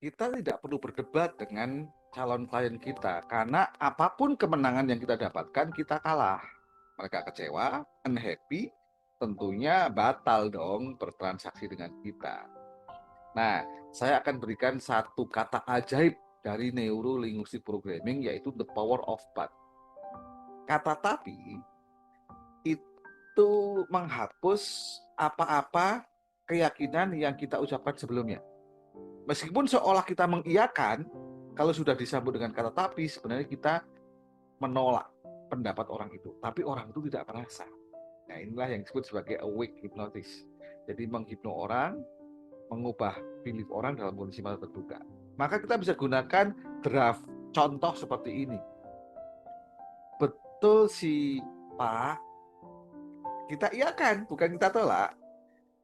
kita tidak perlu berdebat dengan calon klien kita, karena apapun kemenangan yang kita dapatkan, kita kalah. Mereka kecewa, unhappy, tentunya batal dong bertransaksi dengan kita. Nah, saya akan berikan satu kata ajaib dari Neuro-Linguistic Programming, yaitu the power of but. Kata tapi itu menghapus apa-apa keyakinan yang kita ucapkan sebelumnya. Meskipun seolah kita mengiyakan, kalau sudah disambut dengan kata tapi, sebenarnya kita menolak pendapat orang itu. Tapi orang itu tidak merasa. Nah, inilah yang disebut sebagai awake hypnosis. Jadi menghipno orang, mengubah belief orang dalam kondisi mata terbuka. Maka kita bisa gunakan draft contoh seperti ini. Betul sih, Pak. Kita iakan, bukan kita tolak.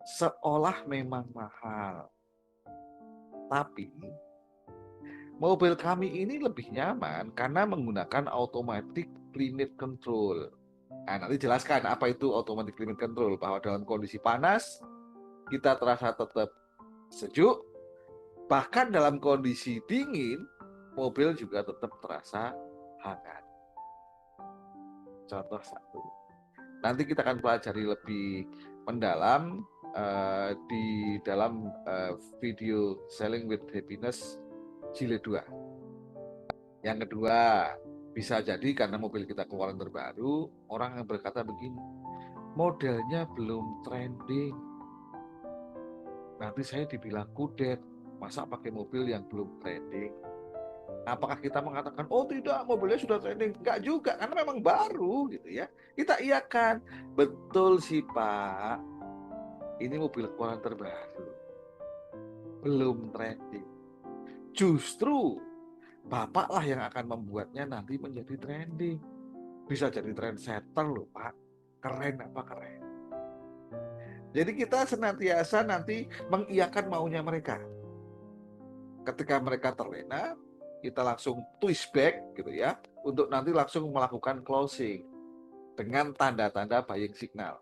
Seolah memang mahal. Tapi mobil kami ini lebih nyaman karena menggunakan automatic climate control. Nah, nanti jelaskan apa itu automatic climate control, bahwa dalam kondisi panas kita terasa tetap sejuk, bahkan dalam kondisi dingin mobil juga tetap terasa hangat. Contoh satu. Nanti kita akan pelajari lebih mendalam di dalam video Selling with Happiness jilid 2. Yang kedua, bisa jadi karena mobil kita keluaran terbaru, orang yang berkata begini, modelnya belum trending. Nanti saya dibilang kudet, masa pakai mobil yang belum trending? Apakah kita mengatakan, oh tidak, mobilnya sudah trending? Enggak juga, karena memang baru gitu ya. Kita iakan, betul sih Pak, ini mobil keluaran terbaru, belum trending. Justru Bapaklah yang akan membuatnya nanti menjadi trending. Bisa jadi trendsetter loh Pak. Keren apa keren. Jadi kita senantiasa nanti mengiyakan maunya mereka. Ketika mereka terlena, kita langsung twist back gitu ya, untuk nanti langsung melakukan closing dengan tanda-tanda buying signal.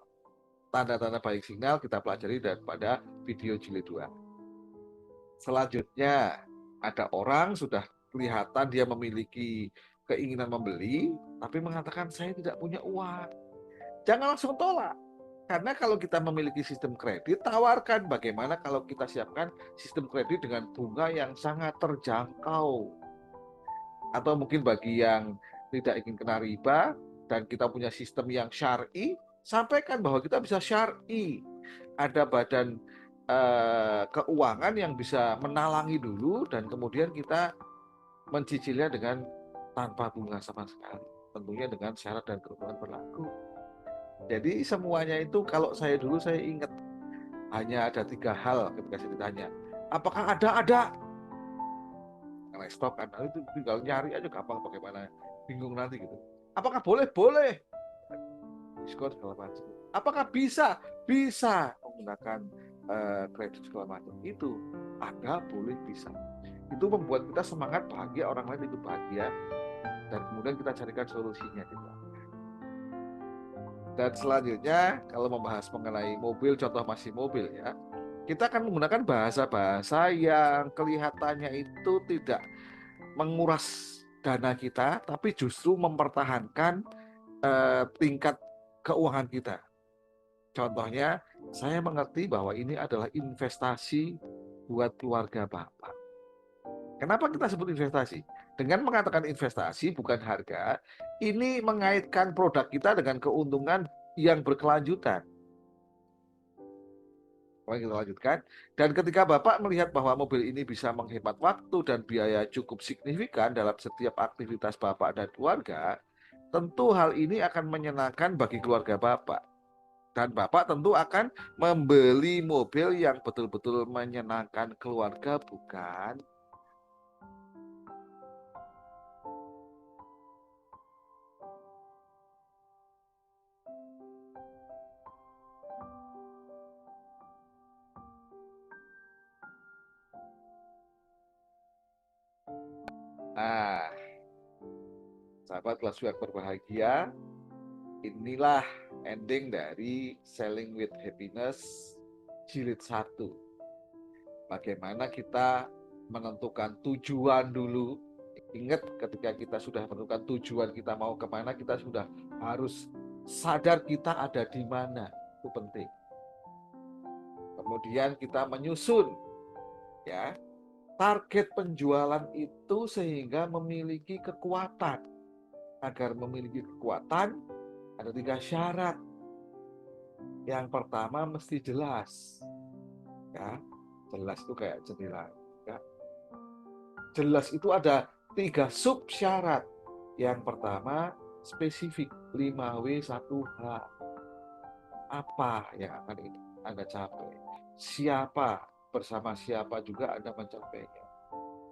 Tanda-tanda buying signal kita pelajari daripada video jilid 2. Selanjutnya, ada orang sudah kelihatan dia memiliki keinginan membeli, tapi mengatakan saya tidak punya uang. Jangan langsung tolak. Karena kalau kita memiliki sistem kredit, tawarkan bagaimana kalau kita siapkan sistem kredit dengan bunga yang sangat terjangkau. Atau mungkin bagi yang tidak ingin kena riba dan kita punya sistem yang syar'i, sampaikan bahwa kita bisa syar'i. Ada badan keuangan yang bisa menalangi dulu dan kemudian kita mencicilnya dengan tanpa bunga sama sekali. Tentunya dengan syarat dan ketentuan berlaku. Jadi semuanya itu kalau saya dulu saya ingat hanya ada 3 hal ketika saya ditanya, apakah ada? Karena stok kan, itu tinggal nyari aja gampang bagaimana, bingung nanti gitu. Apakah boleh? Boleh. Diskon segala macam. Apakah bisa? Bisa menggunakan kredit segala macam. Itu ada, boleh, bisa. Itu membuat kita semangat, bahagia, orang lain itu bahagia, dan kemudian kita carikan solusinya gitu. Dan selanjutnya, kalau membahas mengenai mobil, contoh masih mobil ya, kita akan menggunakan bahasa-bahasa yang kelihatannya itu tidak menguras dana kita, tapi justru mempertahankan tingkat keuangan kita. Contohnya, saya mengerti bahwa ini adalah investasi buat keluarga Bapak. Kenapa kita sebut investasi? Dengan mengatakan investasi bukan harga, ini mengaitkan produk kita dengan keuntungan yang berkelanjutan. Mari kita lanjutkan. Dan ketika Bapak melihat bahwa mobil ini bisa menghemat waktu dan biaya cukup signifikan dalam setiap aktivitas Bapak dan keluarga, tentu hal ini akan menyenangkan bagi keluarga Bapak. Dan Bapak tentu akan membeli mobil yang betul-betul menyenangkan keluarga, bukan? Nah, sahabat kelas yang berbahagia, inilah ending dari Selling with Happiness jilid 1. Bagaimana kita menentukan tujuan dulu. Ingat, ketika kita sudah menentukan tujuan kita mau kemana, kita sudah harus sadar kita ada di mana. Itu penting. Kemudian kita menyusun ya target penjualan itu sehingga memiliki kekuatan. Agar memiliki kekuatan, ada 3 syarat. Yang pertama mesti jelas. Ya, jelas itu kayak jendela. Ya. Jelas itu ada 3 sub syarat. Yang pertama spesifik, 5W1H. Apa yang akan Anda capai? Siapa, bersama siapa juga Anda mencapainya?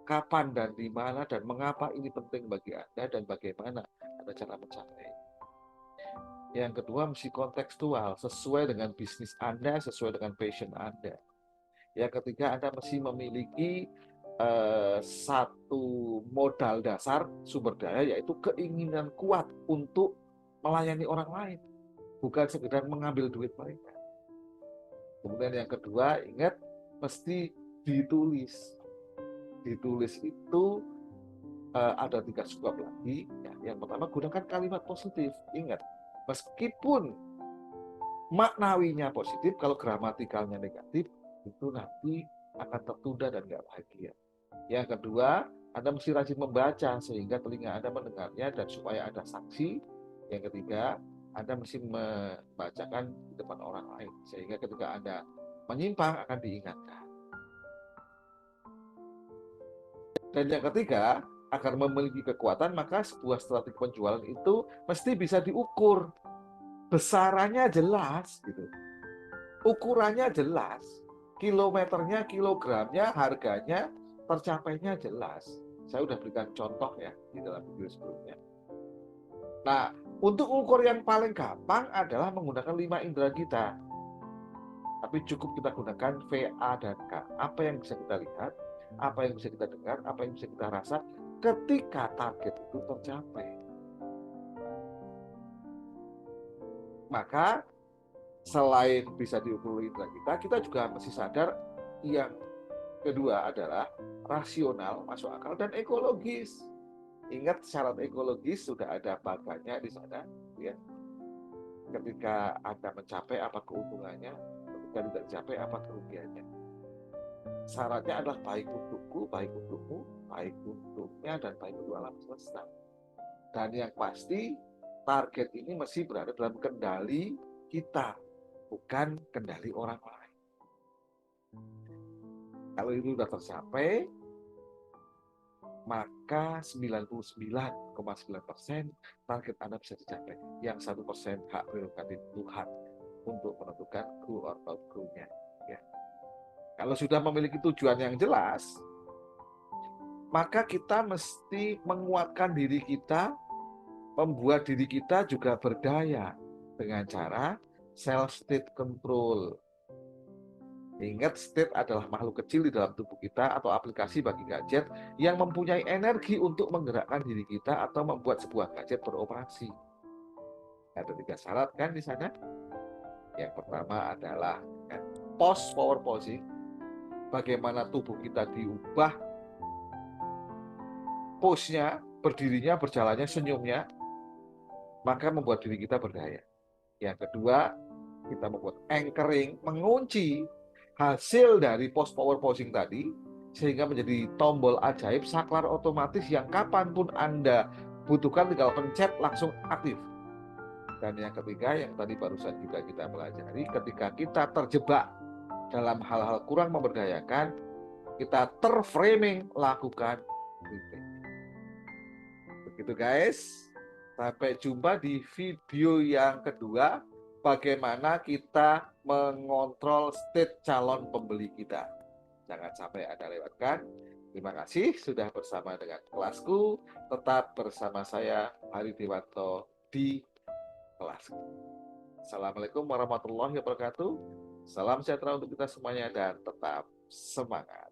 Kapan dan di mana dan mengapa ini penting bagi Anda dan bagaimana Anda cara mencapai. Yang kedua mesti kontekstual, sesuai dengan bisnis Anda, sesuai dengan passion Anda. Yang ketiga, Anda mesti memiliki satu modal dasar sumber daya, yaitu keinginan kuat untuk melayani orang lain, bukan sekedar mengambil duit mereka. Kemudian yang kedua, ingat, mesti ditulis. Ditulis itu ada 3 sebab lagi. Ya. Yang pertama, gunakan kalimat positif. Ingat, meskipun maknawinya positif, kalau gramatikalnya negatif, itu nanti akan tertunda dan nggak bahagia. Yang kedua, Anda mesti rajin membaca sehingga telinga Anda mendengarnya dan supaya ada saksi. Yang ketiga, Anda mesti membacakan di depan orang lain sehingga ketika Anda menyimpang akan diingatkan. Dan yang ketiga, agar memiliki kekuatan, maka sebuah strategi penjualan itu mesti bisa diukur. Besarannya jelas, gitu. Ukurannya jelas. Kilometernya, kilogramnya, harganya, tercapainya jelas. Saya sudah berikan contoh ya di dalam video sebelumnya. Nah, untuk ukur yang paling gampang adalah menggunakan 5 indera kita. Tapi cukup kita gunakan VA dan K. Apa yang bisa kita lihat, apa yang bisa kita dengar, apa yang bisa kita rasa ketika target itu tercapai. Maka selain bisa diukur indera kita juga mesti sadar yang kedua adalah rasional, masuk akal, dan ekologis. Ingat, syarat ekologis sudah ada bagannya di sana. Ya. Ketika Anda mencapai, apa keuntungannya? Ketika tidak dicapai, apa kerugiannya? Syaratnya adalah baik untukku, baik untukmu, baik untuknya, dan baik untuk alam semesta. Dan yang pasti, target ini mesti berada dalam kendali kita, bukan kendali orang lain. Kalau itu sudah tercapai, maka 99,9% target Anda bisa dicapai. Yang 1% hak prerogatif Tuhan untuk menentukan go or not go-nya. Ya. Kalau sudah memiliki tujuan yang jelas, maka kita mesti menguatkan diri kita, membuat diri kita juga berdaya dengan cara self-state control. Ingat, state adalah makhluk kecil di dalam tubuh kita atau aplikasi bagi gadget yang mempunyai energi untuk menggerakkan diri kita atau membuat sebuah gadget beroperasi. Ada 3 syarat kan di sana. Yang pertama adalah power posing, bagaimana tubuh kita diubah pose-nya, berdirinya, berjalannya, senyumnya, maka membuat diri kita berdaya. Yang kedua, kita membuat anchoring, mengunci hasil dari power posing tadi sehingga menjadi tombol ajaib saklar otomatis yang kapanpun Anda butuhkan tinggal pencet langsung aktif. Dan yang ketiga, yang tadi barusan juga kita pelajari, ketika kita terjebak dalam hal-hal kurang memberdayakan, kita terframing, lakukan reframing. Begitu guys. Sampai jumpa di video yang kedua, bagaimana kita mengontrol state calon pembeli kita. Jangan sampai Anda lewatkan. Terima kasih sudah bersama dengan kelasku. Tetap bersama saya, Hari Dewanto, di kelasku. Assalamualaikum warahmatullahi wabarakatuh. Salam sejahtera untuk kita semuanya dan tetap semangat.